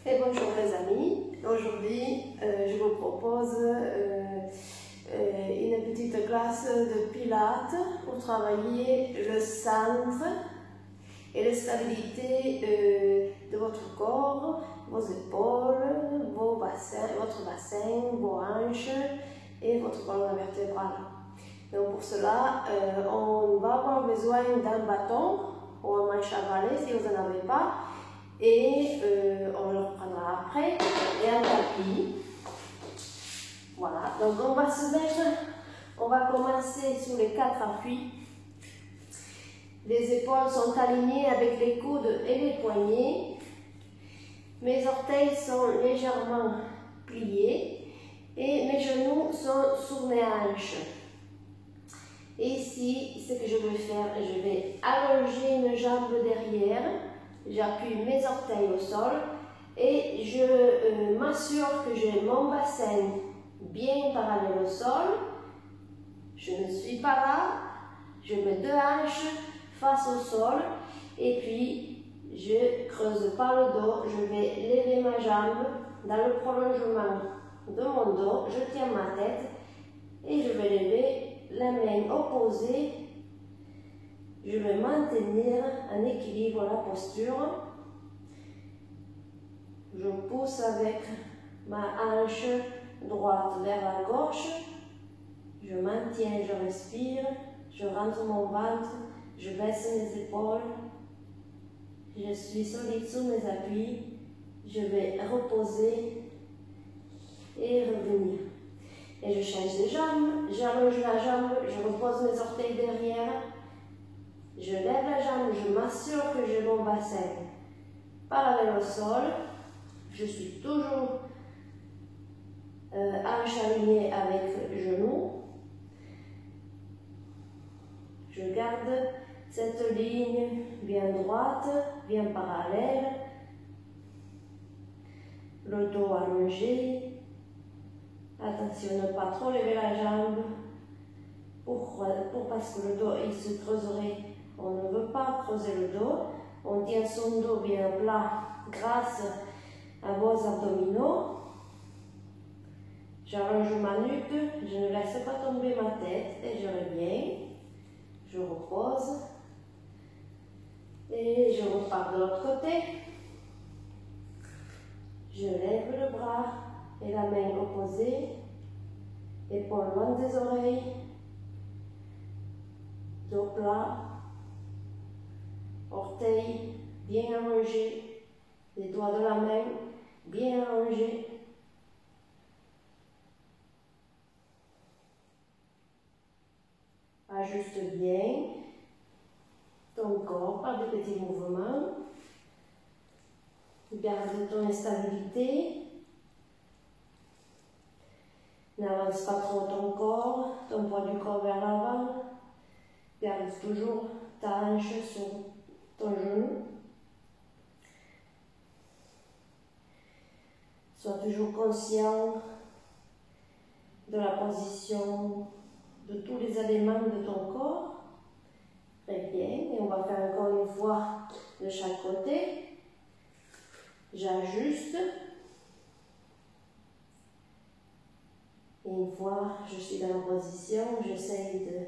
Et bonjour les amis, aujourd'hui je vous propose une petite classe de pilates pour travailler le centre et la stabilité de votre corps, vos épaules, votre bassin, vos hanches et votre colonne vertébrale. Donc pour cela, on va avoir besoin d'un bâton ou un manche à balai si vous n'en avez pas. Et on le reprendra après, et un tapis. Voilà, donc on va se mettre, on va commencer sur les 4 appuis. Les épaules sont alignées avec les coudes et les poignets. Mes orteils sont légèrement pliés et mes genoux sont sur mes hanches. Et ici, ce que je vais faire, je vais allonger une jambe derrière. J'appuie mes orteils au sol et je m'assure que j'ai mon bassin bien parallèle au sol. Je ne suis pas là. Je mets 2 hanches face au sol et puis je creuse pas le dos. Je vais lever ma jambe dans le prolongement de mon dos. Je tiens ma tête et je vais lever la main opposée. Je vais maintenir en équilibre la posture. Je pousse avec ma hanche droite vers la gauche. Je maintiens, je respire. Je rentre mon ventre. Je baisse mes épaules. Je suis solide sous mes appuis. Je vais reposer et revenir. Et je change de jambe. J'allonge la jambe. Je repose mes orteils derrière. Je lève la jambe, je m'assure que j'ai mon bassin parallèle au sol. Je suis toujours hanche alignée avec genou. Je garde cette ligne bien droite, bien parallèle. Le dos allongé. Attention, ne pas trop lever la jambe parce que le dos il se creuserait. On ne veut pas creuser le dos. On tient son dos bien plat grâce à vos abdominaux. J'allonge ma nuque. Je ne laisse pas tomber ma tête et je reviens. Je repose. Et je repars de l'autre côté. Je lève le bras et la main opposée. Épaules loin des oreilles. Dos plat. Orteils bien allongés, les doigts de la main bien allongés. Ajuste bien ton corps par des petits mouvements. Garde ton stabilité. N'avance pas trop ton corps, ton poids du corps vers l'avant. Garde toujours ta hanche sur ton genou. Sois toujours conscient de la position de tous les éléments de ton corps. Très bien. Et on va faire encore une fois de chaque côté. J'ajuste. Et une fois je suis dans la position, j'essaye de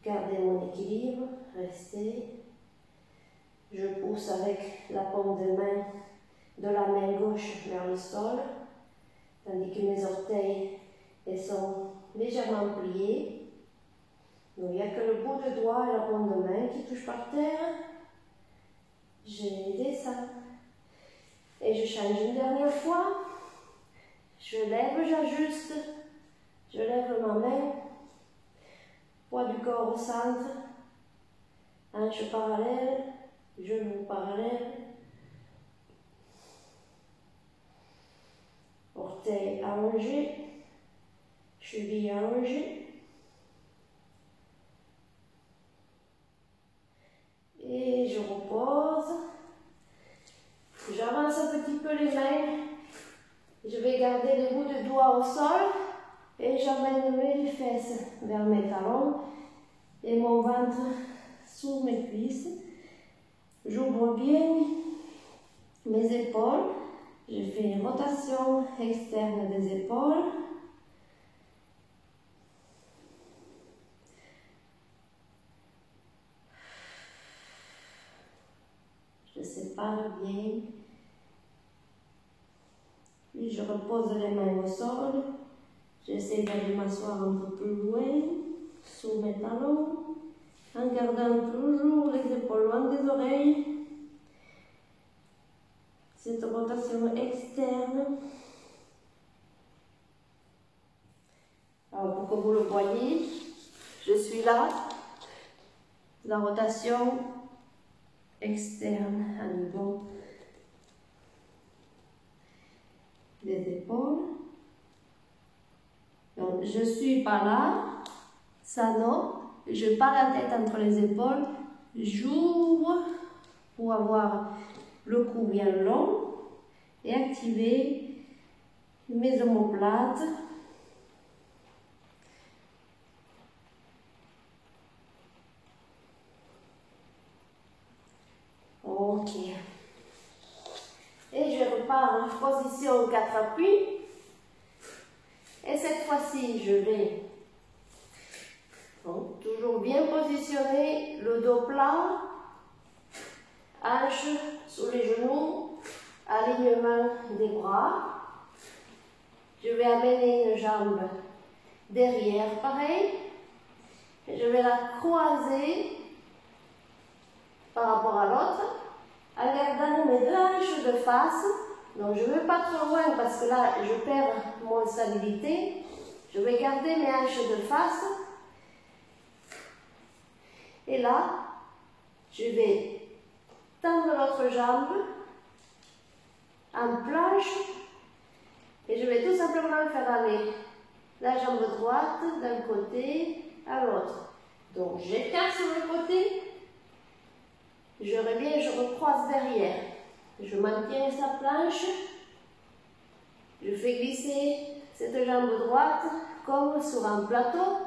garder mon équilibre, rester. Je pousse avec la paume de la main gauche vers le sol, tandis que mes orteils sont légèrement pliés. Donc il n'y a que le bout de doigt et la paume de main qui touchent par terre. Je descends. Et je change une dernière fois. Je lève, j'ajuste. Je lève ma main. Poids du corps au centre. Hanche parallèle. Genoux parallèles. Orteils allongés. Cheville allongée. Et je repose. J'avance un petit peu les mains. Je vais garder les bouts de doigts au sol. Et j'amène mes fesses vers mes talons. Et mon ventre sous mes cuisses. J'ouvre bien mes épaules. Je fais une rotation externe des épaules. Je sépare bien. Puis je repose les mains au sol. J'essaie d'aller m'asseoir un peu plus loin, sous mes talons, en gardant toujours les épaules loin des oreilles. Cette rotation externe. Alors pour que vous le voyez, je suis là. La rotation externe à niveau des épaules. Donc je suis pas là, ça non. Je pars la tête entre les épaules, j'ouvre pour avoir le cou bien long et activer mes omoplates. Ok. Et je repars en position 4 appuis. Et cette fois-ci, je vais donc, toujours bien positionner le dos plat, hanches sous les genoux, alignement des bras. Je vais amener une jambe derrière, pareil. Et je vais la croiser par rapport à l'autre, en gardant mes deux hanches de face. Donc je ne vais pas trop loin parce que là, je perds mon stabilité. Je vais garder mes hanches de face. Et là, je vais tendre l'autre jambe en planche et je vais tout simplement faire aller la jambe droite d'un côté à l'autre. Donc j'écarte sur le côté, je reviens, je recroise derrière. Je maintiens sa planche, je fais glisser cette jambe droite comme sur un plateau.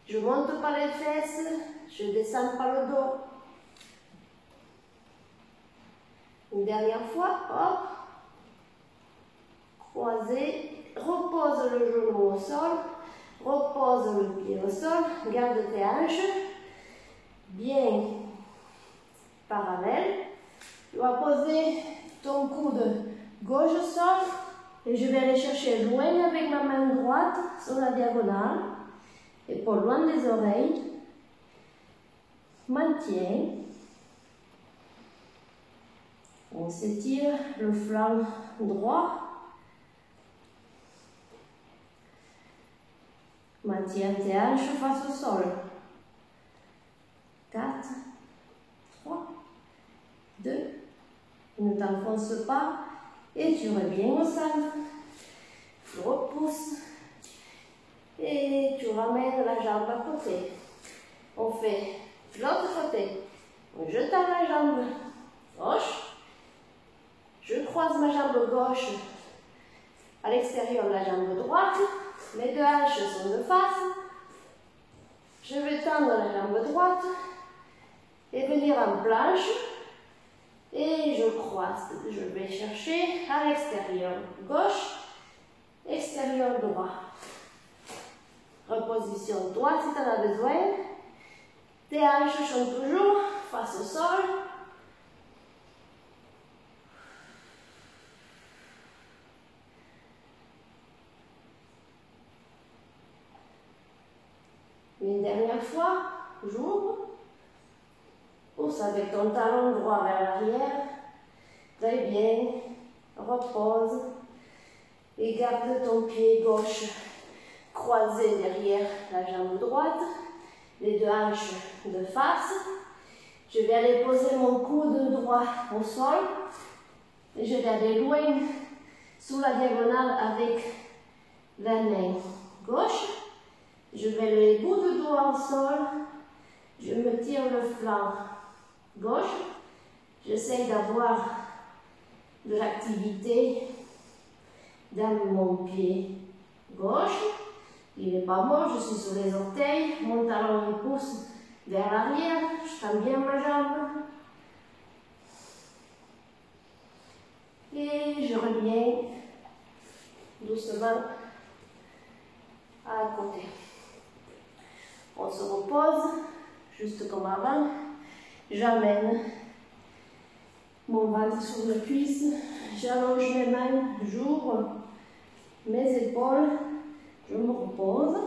Je monte par les fesses, je descends par le dos. Une dernière fois, hop, croisé, repose le genou au sol, repose le pied au sol, garde tes hanches, bien parallèles. Tu vas poser ton coude gauche au sol et je vais aller chercher loin avec ma main droite sur la diagonale, épaule loin des oreilles, maintien. On s'étire le flanc droit. Maintiens tes hanches face au sol. 4, 3, 2, ne t'enfonce pas et tu reviens au centre. Tu repousses et tu ramènes la jambe à côté. On fait l'autre côté. Je tends la jambe gauche. Je croise ma jambe gauche à l'extérieur de la jambe droite. Mes deux hanches sont de face. Je vais tendre la jambe droite et venir en planche. Et je croise. Je vais chercher à l'extérieur gauche, extérieur droit. Repositionne-toi si tu en as besoin. Tes hanches sont toujours face au sol. Une dernière fois, j'ouvre. Pousse avec ton talon droit vers l'arrière. Très bien. Repose. Et garde ton pied gauche croisé derrière la jambe droite. Les deux hanches de face. Je vais aller poser mon coude droit au sol. Et je vais aller loin sous la diagonale avec la main gauche. Je vais les bouts de doigts au sol. Je me tire le flanc gauche. J'essaie d'avoir de l'activité dans mon pied gauche. Il n'est pas mort, je suis sur les orteils. Mon talon me pousse vers l'arrière. Je tends bien ma jambe. Et je reviens doucement à côté. On se repose, juste comme avant. J'amène mon ventre sur les cuisses, j'allonge mes mains, j'ouvre mes épaules, je me repose.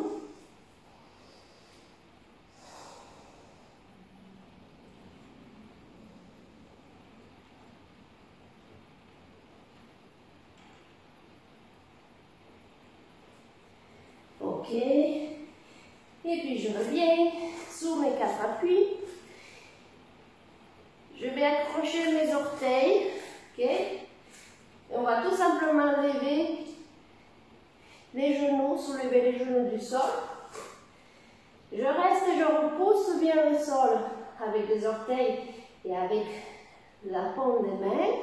Ok. Et puis je reviens sur mes 4 appuis. Je vais accrocher mes orteils. Ok. Et on va tout simplement lever les genoux, soulever les genoux du sol. Je reste et je repousse bien le sol avec les orteils et avec la paume des mains.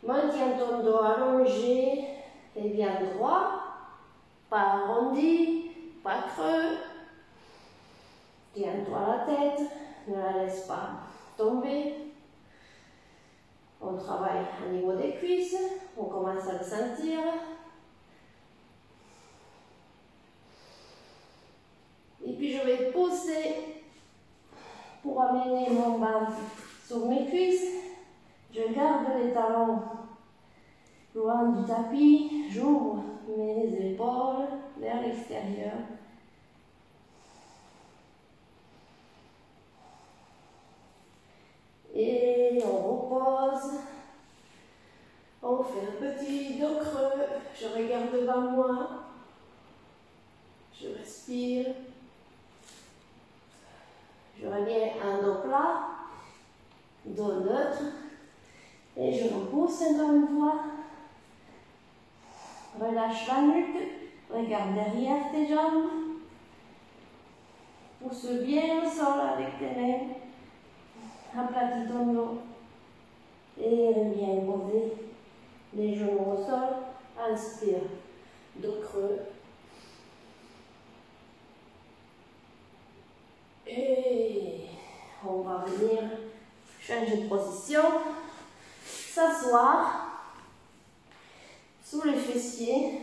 Maintiens ton dos allongé et bien droit. Pas arrondi, pas creux. Tiens-toi la tête, ne la laisse pas tomber. On travaille au niveau des cuisses, on commence à le sentir. Et puis je vais pousser pour amener mon ventre sur mes cuisses. Je garde les talons loin du tapis, j'ouvre mes épaules vers l'extérieur. Et on repose. On fait un petit dos creux. Je regarde devant moi. Je respire. Je reviens à un dos plat, dos neutre. Et je repousse encore une fois. Relâche la nuque. Regarde derrière tes jambes. Pousse bien le sol avec tes mains. Aplatis ton dos. Et reviens poser les genoux au sol. Inspire. Dos creux. Et on va venir changer de position. S'asseoir sous les fessiers.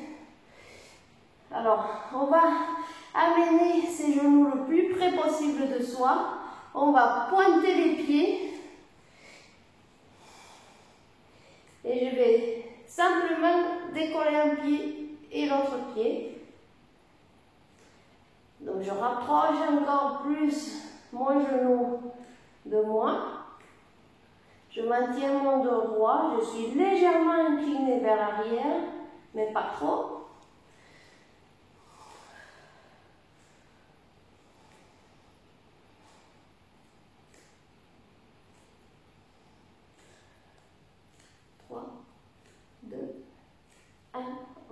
Alors, on va amener ses genoux le plus près possible de soi. On va pointer les pieds. Et je vais simplement décoller un pied et l'autre pied. Donc, je rapproche encore plus mon genou de moi. Je maintiens mon dos droit. Je suis légèrement inclinée vers l'arrière, mais pas trop.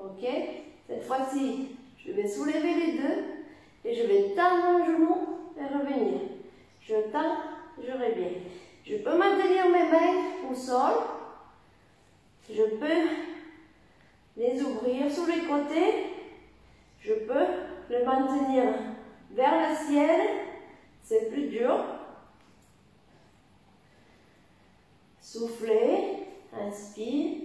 Ok, cette fois-ci, je vais soulever les deux et je vais tendre mon genou et revenir. Je tends, je reviens. Je peux maintenir mes mains au sol. Je peux les ouvrir sur les côtés. Je peux les maintenir vers le ciel. C'est plus dur. Soufflez, inspire.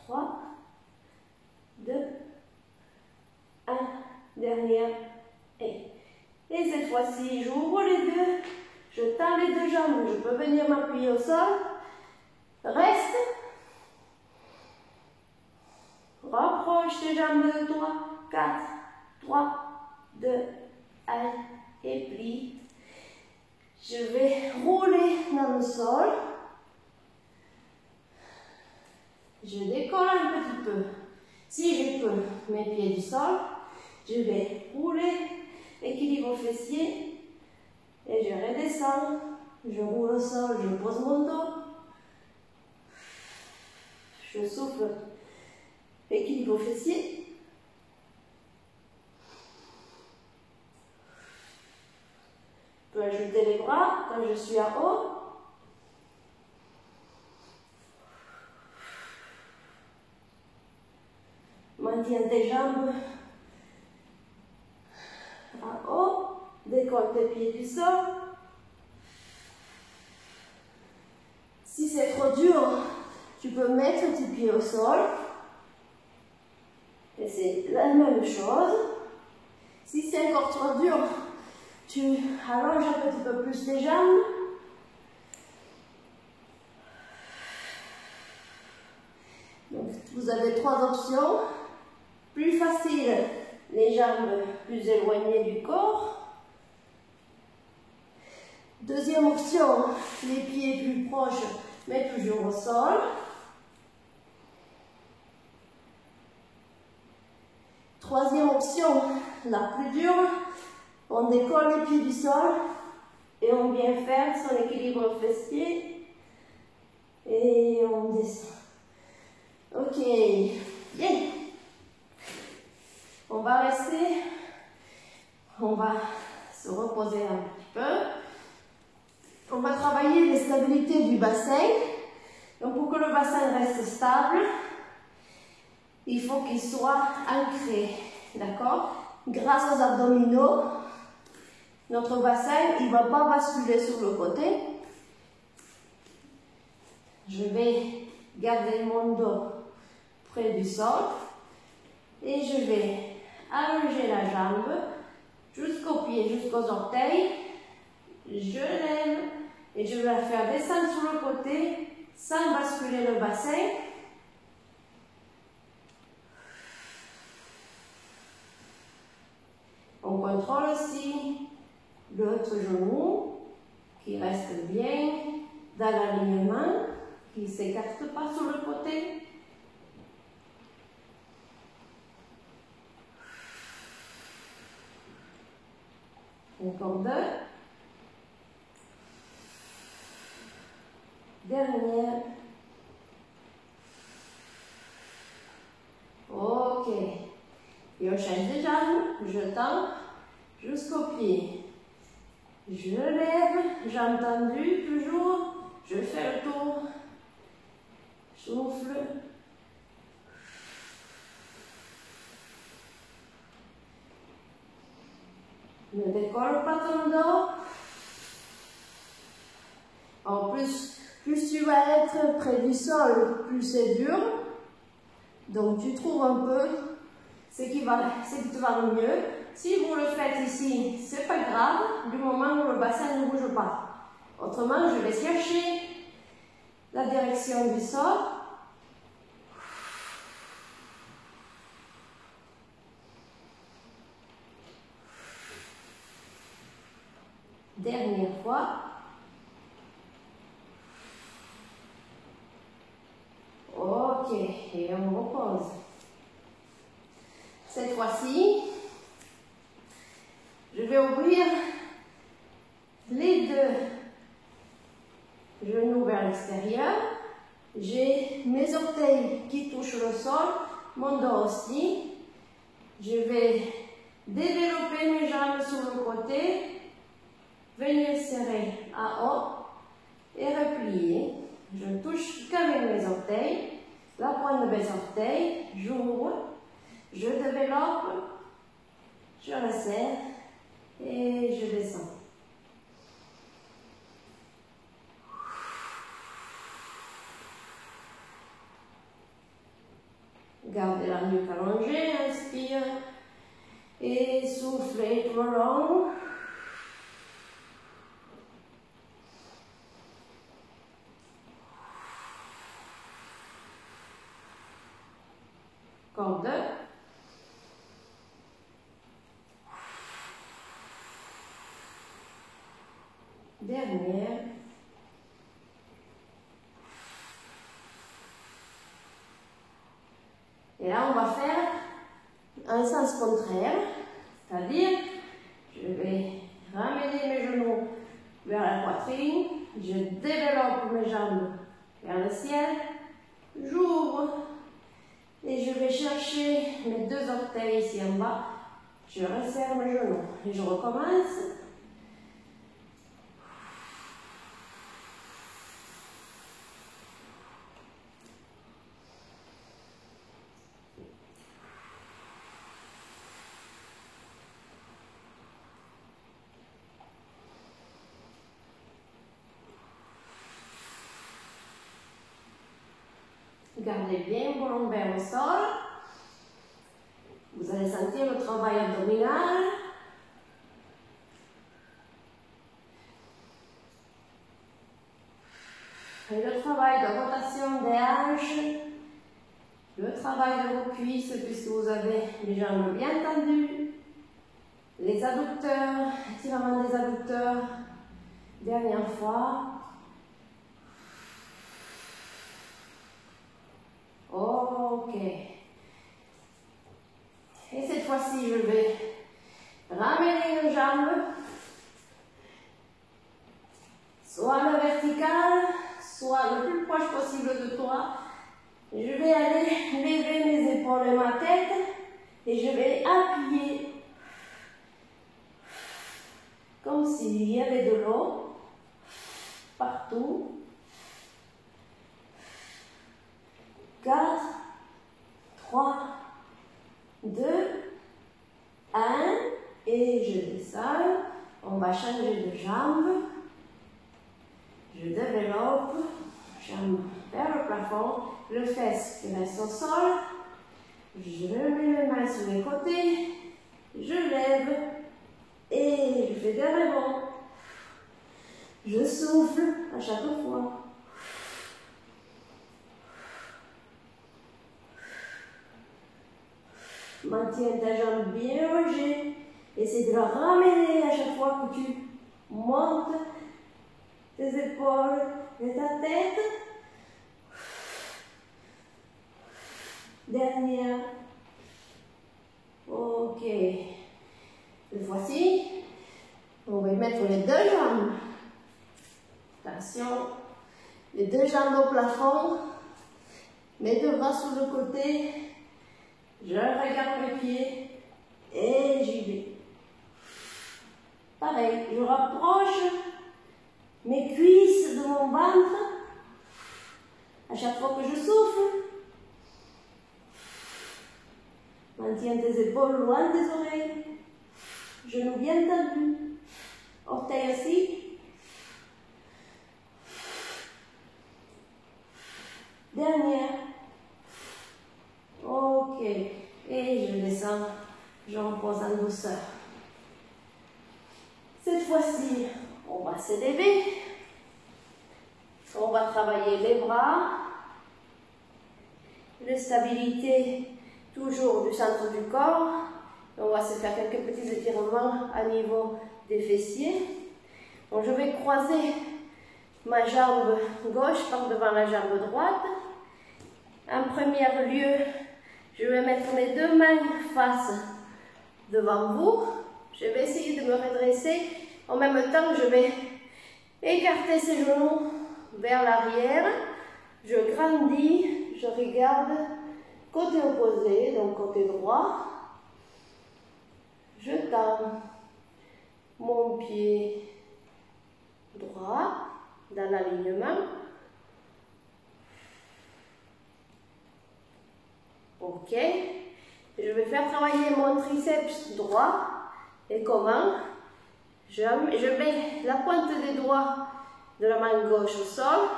3, 2, 1, dernière, et cette fois-ci, j'ouvre les deux, je tends les deux jambes, je peux venir m'appuyer au sol, reste, rapproche tes jambes de toi, 4, 3, 2, 1, et plie. Je vais rouler dans le sol. Je décolle un petit peu. Si je peux, mes pieds du sol, je vais rouler, équilibre fessier, et je redescends. Je roule au sol, je pose mon dos. Je souffle, équilibre fessier. Je peux ajouter les bras quand je suis en haut. Maintiens tes jambes en haut, Décolle tes pieds du sol. Si c'est trop dur, tu peux mettre tes pieds au sol. Et c'est la même chose. Si c'est encore trop dur, tu allonges un petit peu plus tes jambes. Donc, vous avez 3 options. Plus facile, les jambes plus éloignées du corps. Deuxième option, les pieds plus proches, mais toujours au sol. Troisième option, la plus dure, on décolle les pieds du sol et on vient faire son équilibre fessier et on descend. Ok, bien. On va rester, on va se reposer un petit peu. On va travailler les stabilités du bassin. Donc pour que le bassin reste stable, il faut qu'il soit ancré, d'accord? Grâce aux abdominaux, notre bassin, il ne va pas basculer sur le côté. Je vais garder mon dos près du sol et je vais allonger la jambe jusqu'aux pieds, jusqu'aux orteils. Je lève et je vais la faire descendre sur le côté sans basculer le bassin. On contrôle aussi l'autre genou qui reste bien dans l'alignement, qui ne s'écarte pas sur le côté. Encore 2. Dernière. Ok. Et on change de jambe. Je tends jusqu'au pied. Je lève, jambe tendue, toujours. Je fais le tour. Souffle. Ne décolle pas ton dos. En plus tu vas être près du sol, plus c'est dur. Donc tu trouves un peu ce qui te va le mieux. Si vous le faites ici, c'est pas grave, du moment où le bassin ne bouge pas. Autrement, je vais chercher la direction du sol. Dernière fois. Ok, et on repose. Cette fois-ci, je vais ouvrir les 2 genoux vers l'extérieur. J'ai mes orteils qui touchent le sol, mon dos aussi. Je vais développer mes jambes sur le côté, venir serrer à haut et replier. Je touche qu'avec mes orteils, la pointe de mes orteils, j'ouvre, je développe, je resserre et je descends. Gardez la nuque allongée, inspire et soufflez tout le long. Encore 2. Dernière. Et là, on va faire un sens contraire, c'est-à-dire, je vais ramener mes genoux vers la poitrine, je développe mes jambes vers le ciel, j'ouvre et je vais chercher mes 2 orteils ici en bas, je resserre mes genoux et je recommence. Gardez bien vos lombaires au sol. Vous allez sentir le travail abdominal. Et le travail de rotation des hanches. Le travail de vos cuisses, puisque vous avez les jambes bien tendues. Les adducteurs, étirement des adducteurs. Dernière fois. Ok. Et cette fois-ci, je vais ramener une jambe, soit le vertical, soit le plus proche possible de toi. Je vais aller lever mes épaules et ma tête et je vais appuyer comme s'il y avait de l'eau partout. 4, 3, 2, 1 et je descends. On va changer de jambe. Je développe, jambe vers le plafond, le fesse qui reste au sol. Je mets les mains sur les côtés, je lève et je fais des rebonds. Je souffle à chaque fois. Maintiens ta jambe bien logée. Essaie de la ramener à chaque fois que tu montes tes épaules et ta tête. Dernière. Ok. Cette fois-ci, on va mettre les deux jambes. Attention. Les deux jambes au plafond. Mes deux bras sur le côté. Je regarde mes pieds et j'y vais. Pareil, je rapproche mes cuisses de mon ventre à chaque fois que je souffle. Maintiens tes épaules loin des oreilles. Genoux bien tendus. Orteils aussi. Dernière. Ok. Et je descends. Je repose en douceur. Cette fois-ci, on va s'élever. On va travailler les bras. La stabilité toujours du centre du corps. On va se faire quelques petits étirements à niveau des fessiers. Donc, je vais croiser ma jambe gauche par devant la jambe droite. En premier lieu, je vais mettre mes deux mains face devant vous. Je vais essayer de me redresser. En même temps, je vais écarter ses genoux vers l'arrière. Je grandis, je regarde côté opposé, donc côté droit. Je tends mon pied droit dans l'alignement. Ok. Je vais faire travailler mon triceps droit. Et comment? Je mets la pointe des doigts de la main gauche au sol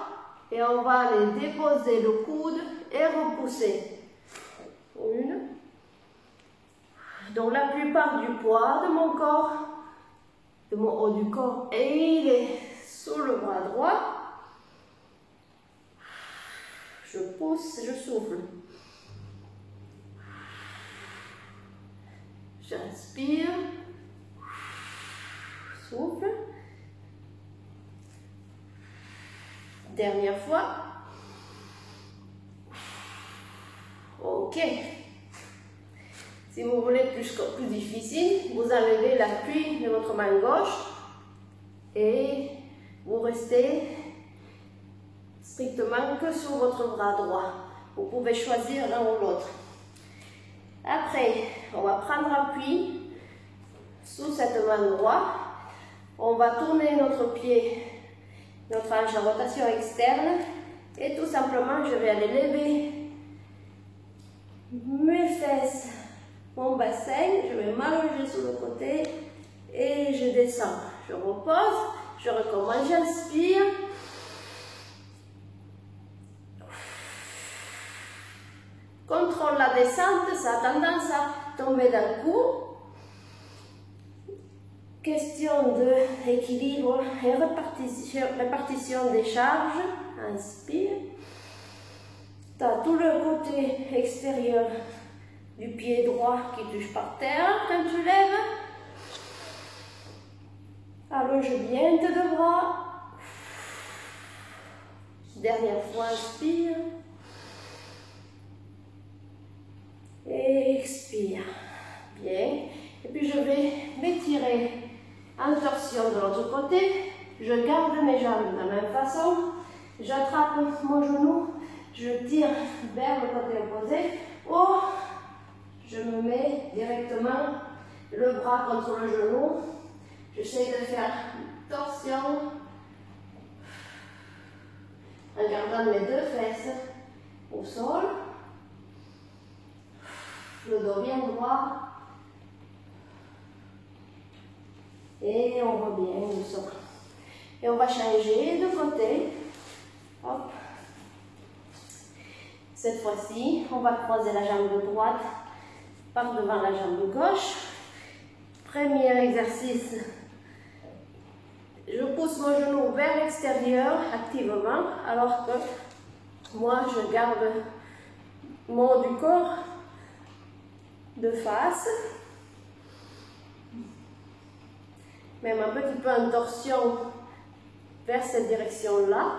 et on va aller déposer le coude et repousser. Une. Donc la plupart du poids de mon corps, de mon haut du corps, et il est sur le bras droit. Je pousse, je souffle. J'inspire. Souffle. Dernière fois. Ok. Si vous voulez plus difficile, vous enlevez l'appui de votre main gauche et vous restez strictement que sur votre bras droit. Vous pouvez choisir l'un ou l'autre. Après, on va prendre appui sous cette main droite. On va tourner notre pied, notre hanche en rotation externe et tout simplement, je vais aller lever mes fesses, mon bassin, je vais m'allonger sur le côté et je descends. Je repose, je recommence, j'inspire. descente, ça a tendance à tomber d'un coup. Question d'équilibre et répartition des charges. Inspire. Tu as tout le côté extérieur du pied droit qui touche par terre quand tu lèves. Allonge bien tes deux bras. Dernière fois, inspire. Et expire. Bien. Et puis je vais m'étirer en torsion de l'autre côté. Je garde mes jambes de la même façon. J'attrape mon genou. Je tire vers le côté opposé. Ou je me mets directement le bras contre le genou. J'essaie de faire torsion en gardant mes deux fesses au sol. Le dos bien droit. Et on revient doucement. Et on va changer de côté. Hop. Cette fois-ci, on va croiser la jambe droite par devant la jambe gauche. Premier exercice. Je pousse mon genou vers l'extérieur activement, alors que moi, je garde mon haut du corps de face. Même un petit peu en torsion vers cette direction-là.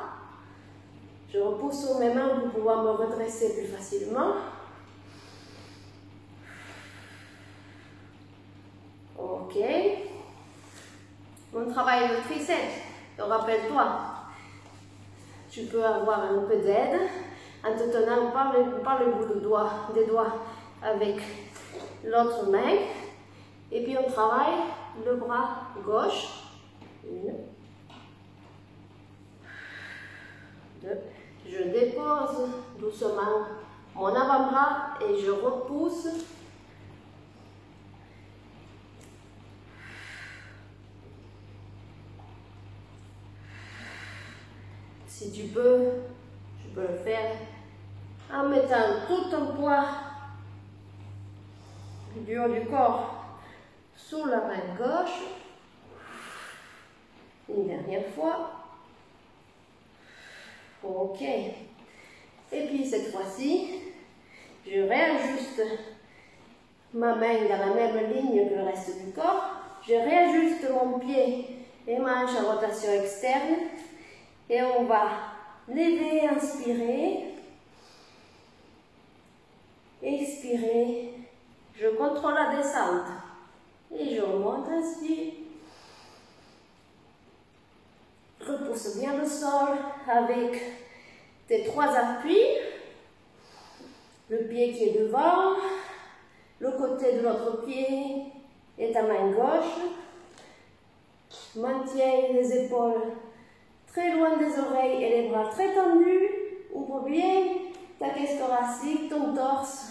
Je repousse mes mains pour pouvoir me redresser plus facilement. Ok. On travaille le triceps. Rappelle-toi, tu peux avoir un peu d'aide en te tenant par le bout des doigts avec l'autre main. Et puis on travaille le bras gauche. 1, 2. Je dépose doucement mon avant-bras et je repousse. Si tu peux le faire en mettant tout ton poids du haut du corps sous la main gauche. Une dernière fois. Ok. Et puis cette fois-ci, je réajuste ma main dans la même ligne que le reste du corps. Je réajuste mon pied et manche en rotation externe. Et on va lever, inspirer. Expirer. Je contrôle la descente. Et je remonte, inspire. Repousse bien le sol avec tes 3 appuis. Le pied qui est devant, le côté de l'autre pied et ta main gauche. Maintiens les épaules très loin des oreilles et les bras très tendus. Ouvre bien ta caisse thoracique, ton torse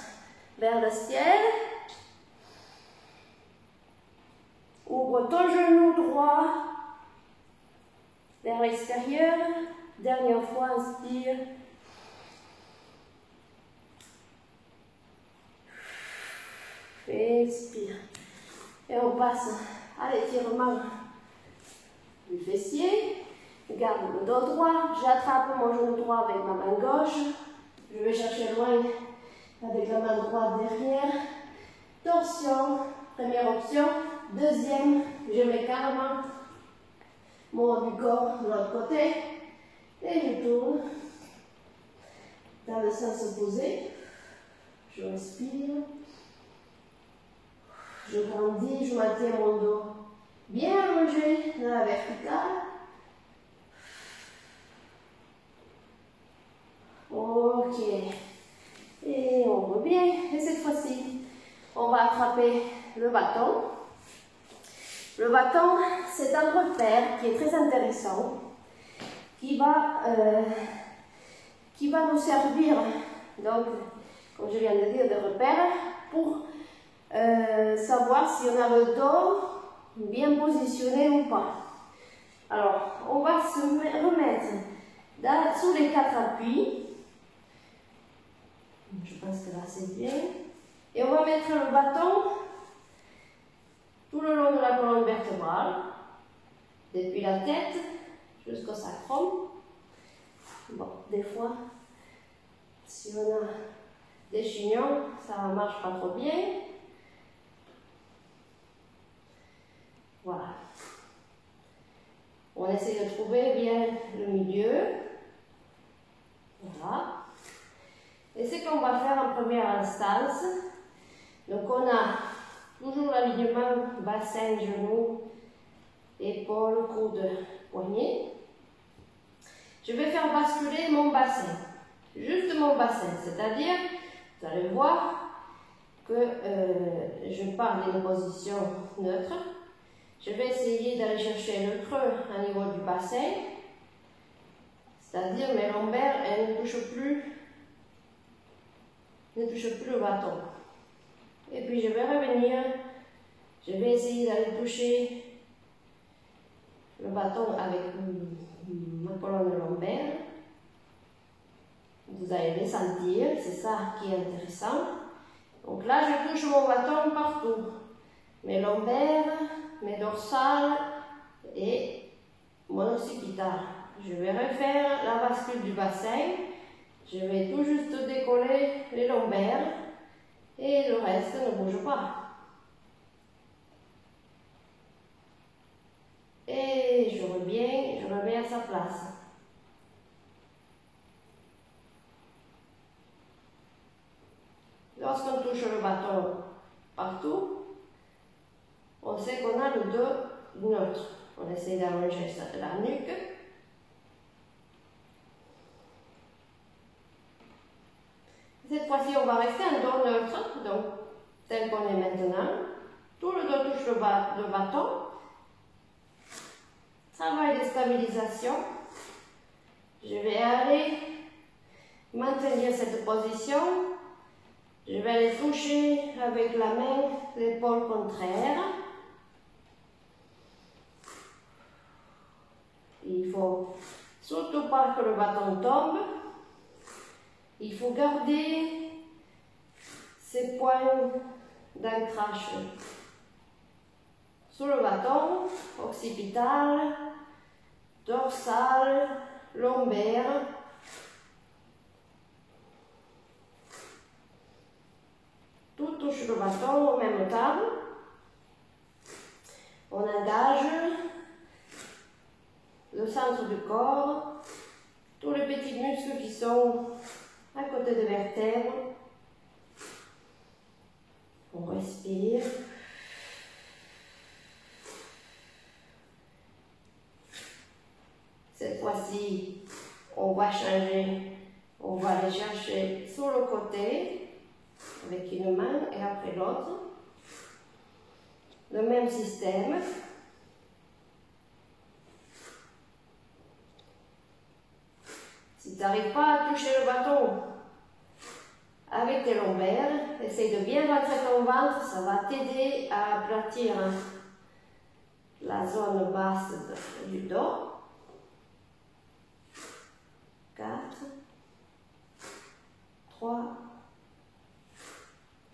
vers le ciel. Ouvre ton genou droit vers l'extérieur. Dernière fois, inspire. Expire. Et on passe à l'étirement du fessier. Garde le dos droit. J'attrape mon genou droit avec ma main gauche. Je vais chercher loin avec la main droite derrière. Torsion, première option. Deuxième, je mets carrément mon haut du corps de l'autre côté. Et je tourne dans le sens opposé. Je respire. Je grandis, je maintiens mon dos bien allongé dans la verticale. Ok. Et on revient. Et cette fois-ci, on va attraper le bâton. Le bâton, c'est un repère qui est très intéressant, qui va nous servir, donc, comme je viens de dire, de repère pour savoir si on a le dos bien positionné ou pas. Alors, on va se remettre sous les 4 appuis. Je pense que là c'est bien. Et on va mettre le bâton tout le long de la colonne vertébrale, depuis la tête jusqu'au sacrum. Bon, des fois, si on a des chignons, ça ne marche pas trop bien. Voilà. On essaie de trouver bien le milieu. Voilà. Et c'est ce qu'on va faire en première instance. Donc on a toujours l'alignement bassin, genou, épaule, coude, poignet. Je vais faire basculer mon bassin, juste mon bassin, c'est-à-dire, vous allez voir que je pars d'une position neutre. Je vais essayer d'aller chercher le creux au niveau du bassin, c'est-à-dire mes lombaires, elles ne touchent plus le bâton. Et puis je vais revenir, je vais essayer d'aller toucher le bâton avec ma colonne lombaire. Vous allez les sentir, c'est ça qui est intéressant. Donc là, je touche mon bâton partout. Mes lombaires, mes dorsales et mon occipital. Je vais refaire la bascule du bassin. Je vais tout juste décoller les lombaires et le reste ne bouge pas. Et je reviens, je remets à sa place. Lorsqu'on touche le bâton partout, on sait qu'on a le dos neutre. On essaie d'allonger la nuque. Cette fois-ci, on va rester en dos neutre, donc tel qu'on est maintenant. Tout le dos touche le bâton. Travail de stabilisation. Je vais aller maintenir cette position. Je vais aller toucher avec la main l'épaule contraire. Il ne faut surtout pas que le bâton tombe. Il faut garder ces points d'ancrage sur le bâton, occipital, dorsal, lombaire. Tout touche le bâton au même temps. On engage le centre du corps, tous les petits muscles qui sont à côté des vertèbres. On respire. Cette fois-ci, on va changer. On va aller chercher sur le côté avec une main et après l'autre. Le même système. Si tu n'arrives pas à toucher le bâton avec tes lombaires, essaye de bien rentrer ton ventre, ça va t'aider à aplatir la zone basse du dos. 4, 3,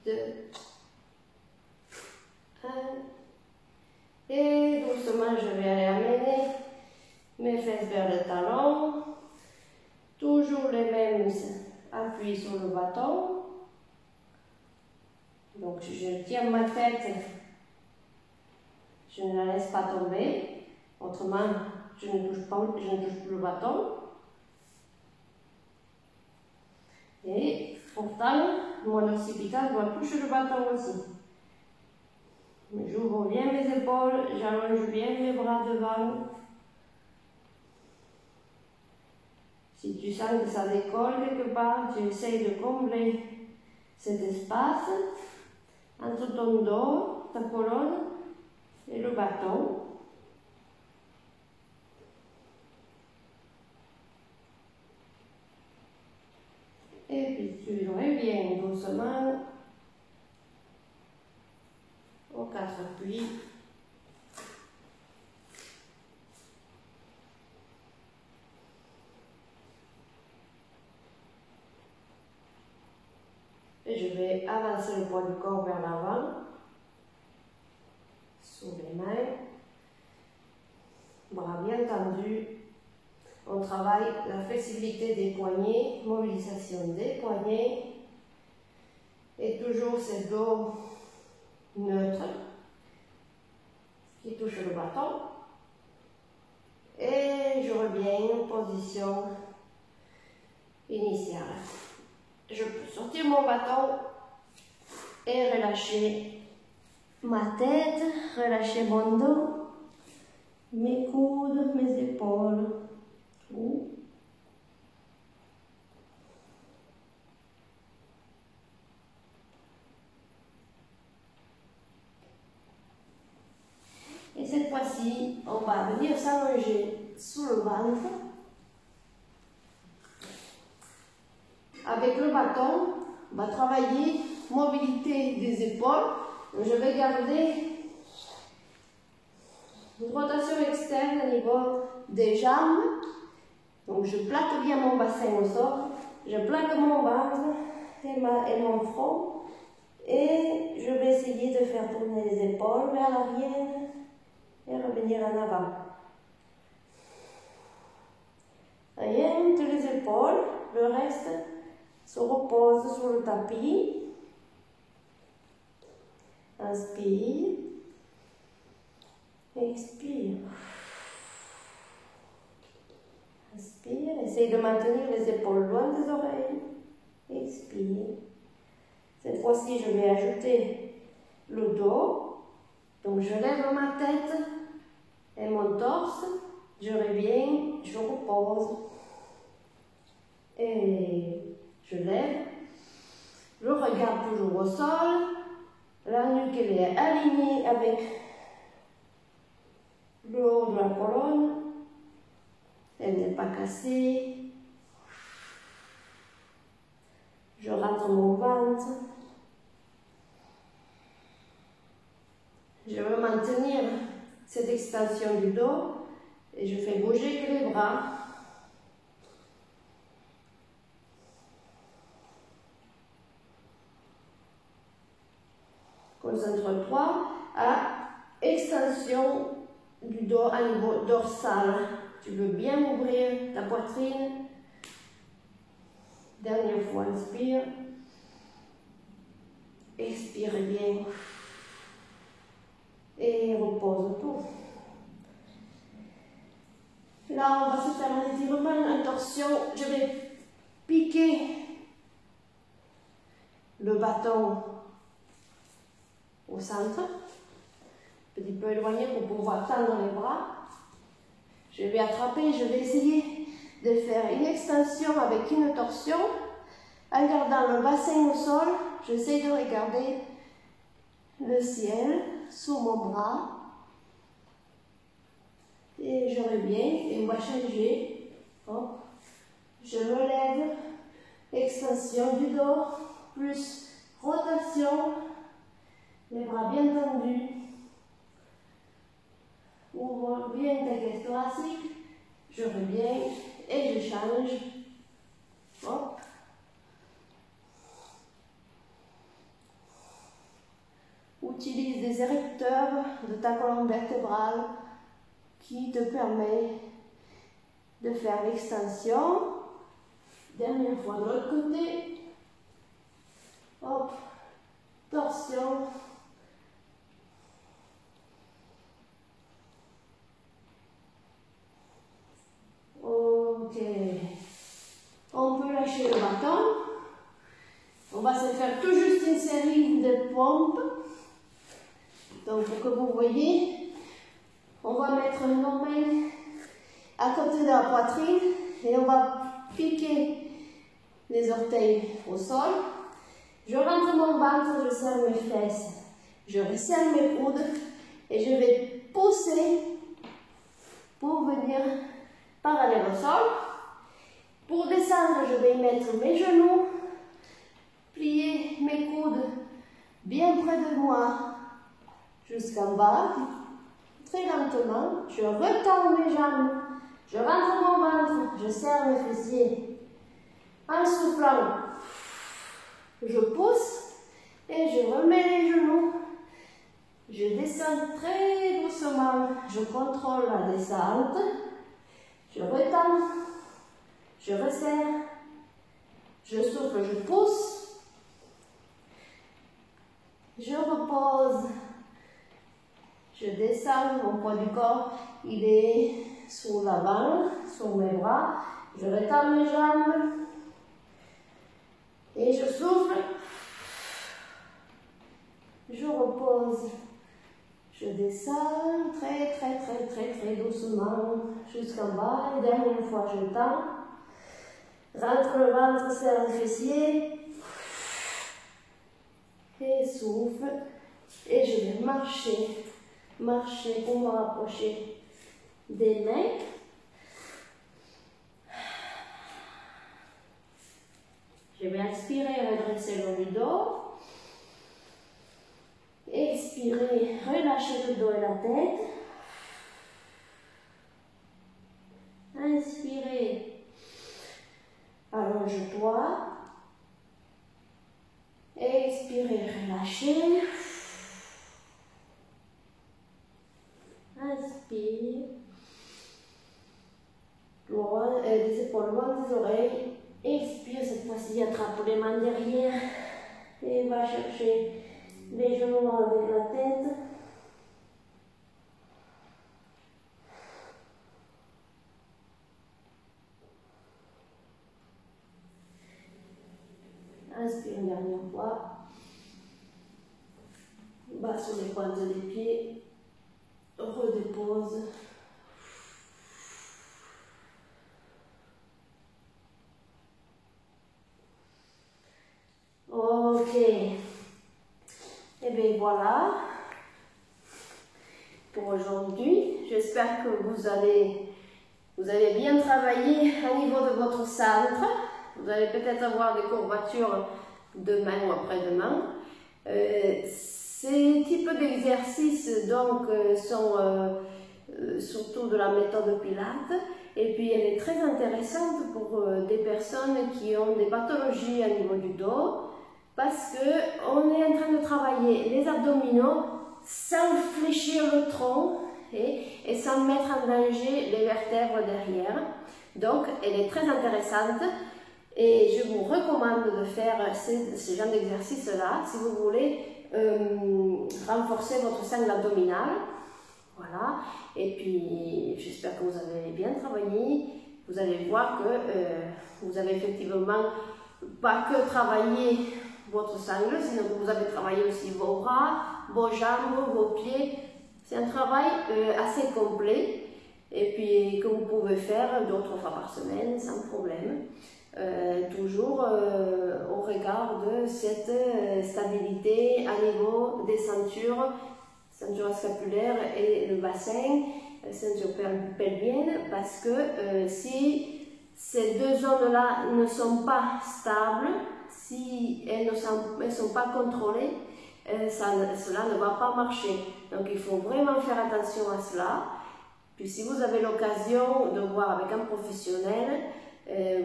2, 1. Et doucement, je vais aller amener mes fesses vers le talon. Toujours les mêmes appuis sur le bâton. Donc je tiens ma tête, je ne la laisse pas tomber. Autrement, je ne touche plus le bâton. Et pourtant, mon occipital doit toucher le bâton aussi. J'ouvre bien mes épaules, j'allonge bien mes bras devant. Si tu sens que ça décolle quelque part, tu essayes de combler cet espace entre ton dos, ta colonne et le bâton. Et puis tu reviens doucement aux 4 appuis. vais avancer le poids du corps vers l'avant, sous les mains, bras bien tendus. On travaille la flexibilité des poignets, mobilisation des poignets, et toujours ce dos neutre qui touche le bâton. Et je reviens en position initiale. Je peux sortir mon bâton et relâcher ma tête, relâcher mon dos, mes coudes, mes épaules. Et cette fois-ci, on va venir s'allonger sous le ventre. Avec le bâton, on va travailler mobilité des épaules. Je vais garder une rotation externe au niveau des jambes. Donc je plaque bien mon bassin au sol, je plaque mon ventre et mon front. Et je vais essayer de faire tourner les épaules vers l'arrière et revenir en avant. Oriente les épaules, le reste se repose sur le tapis. Inspire, expire. Inspire, essaye de maintenir les épaules loin des oreilles. Expire. Cette fois-ci, je vais ajouter le dos. Donc, je lève ma tête et mon torse. Je reviens, je repose. Et je lève. Je regarde toujours au sol. La nuque elle est alignée avec le haut de la colonne. Elle n'est pas cassée. Je rentre mon ventre. Je veux maintenir cette extension du dos et je fais bouger que les bras. Concentre-toi à extension du dos à niveau dorsal. Tu veux bien ouvrir ta poitrine. Dernière fois, inspire. Expire bien. Et repose tout. Là, on va se faire un étirement en torsion. Je vais piquer le bâton au centre. Un petit peu éloigné pour pouvoir tendre les bras. Je vais attraper, je vais essayer de faire une extension avec une torsion. En gardant le bassin au sol, j'essaie de regarder le ciel sous mon bras. Et je reviens et on va changer. Hop. Je me lève, extension du dos, plus rotation, les bras bien tendus. Ouvre bien ta caisse thoracique. Je reviens et je change. Hop. Utilise des érecteurs de ta colonne vertébrale qui te permet de faire l'extension. Dernière fois de l'autre côté. Hop. Torsion. Ok. On peut lâcher le bâton. On va se faire tout juste une série de pompes. Donc, pour que vous voyez, on va mettre nos mains à côté de la poitrine et on va piquer les orteils au sol. Je rentre mon ventre, je serre mes fesses, je resserre mes coudes et je vais pousser pour venir parallèle au sol. Pour descendre, je vais mettre mes genoux, plier mes coudes bien près de moi jusqu'en bas. Très lentement, je retends mes jambes, je rentre mon ventre, je serre mes fessiers. En soufflant, je pousse Et je remets les genoux. Je descends très doucement. Je contrôle la descente. Je retends. Je resserre. Je souffle, je pousse. Je repose. Je descends. Mon poids du corps, il est sur l'avant, sur mes bras. Je retends mes jambes. Et je souffle. Je repose. Je descends très doucement jusqu'en bas. Et dernière fois, je tends. Rentre le ventre, serre les fessiers. Et souffle. Et je vais marcher. Marcher pour me rapprocher des mains. Je vais inspirer, redresser le dos. Expirez, relâchez le dos et la tête. Inspirez, allonge-toi. Expirez, relâchez. Inspire. Loin, les épaules loin des oreilles. Expire, cette fois-ci, attrape les mains derrière. Et va chercher les genoux avec la tête. Inspire une dernière fois. Bas sur les pointes des pieds. Redépose. Ok. Et bien voilà pour aujourd'hui. J'espère que vous avez bien travaillé au niveau de votre centre. Vous allez peut-être avoir des courbatures demain ou après-demain. Ces types d'exercices donc sont surtout de la méthode Pilates, et puis elle est très intéressante pour des personnes qui ont des pathologies au niveau du dos, parce qu'on est en train de travailler les abdominaux sans fléchir le tronc et sans mettre en danger les vertèbres derrière. Donc elle est très intéressante. Et je vous recommande de faire ce genre d'exercice-là si vous voulez renforcer votre sangle abdominale. Voilà. Et puis, j'espère que vous avez bien travaillé. Vous allez voir que vous avez effectivement pas que travaillé votre sangle, sinon que vous avez travaillé aussi vos bras, vos jambes, vos pieds. C'est un travail assez complet et puis que vous pouvez faire 2 ou 3 fois par semaine sans problème. Toujours au regard de cette stabilité à niveau des ceintures, ceinture scapulaire et le bassin, ceinture pelvienne, parce que si ces 2 zones-là ne sont pas stables, si elles ne sont pas contrôlées, cela ne va pas marcher. Donc il faut vraiment faire attention à cela. Puis si vous avez l'occasion de voir avec un professionnel,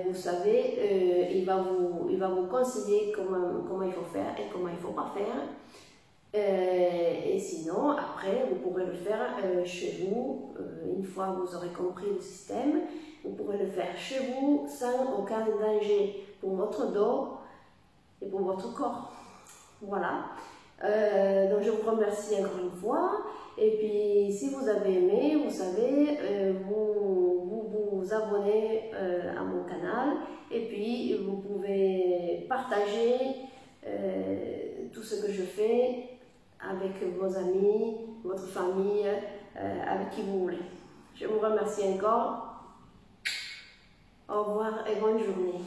vous savez, il va vous conseiller comment il faut faire et comment il ne faut pas faire. Et sinon, après, vous pourrez le faire chez vous, une fois que vous aurez compris le système, vous pourrez le faire chez vous sans aucun danger pour votre dos et pour votre corps. Voilà. Donc je vous remercie encore une fois. Et puis si vous avez aimé, vous savez, vous abonnez à mon canal. Et puis vous pouvez partager tout ce que je fais avec vos amis, votre famille, avec qui vous voulez. Je vous remercie encore. Au revoir et bonne journée.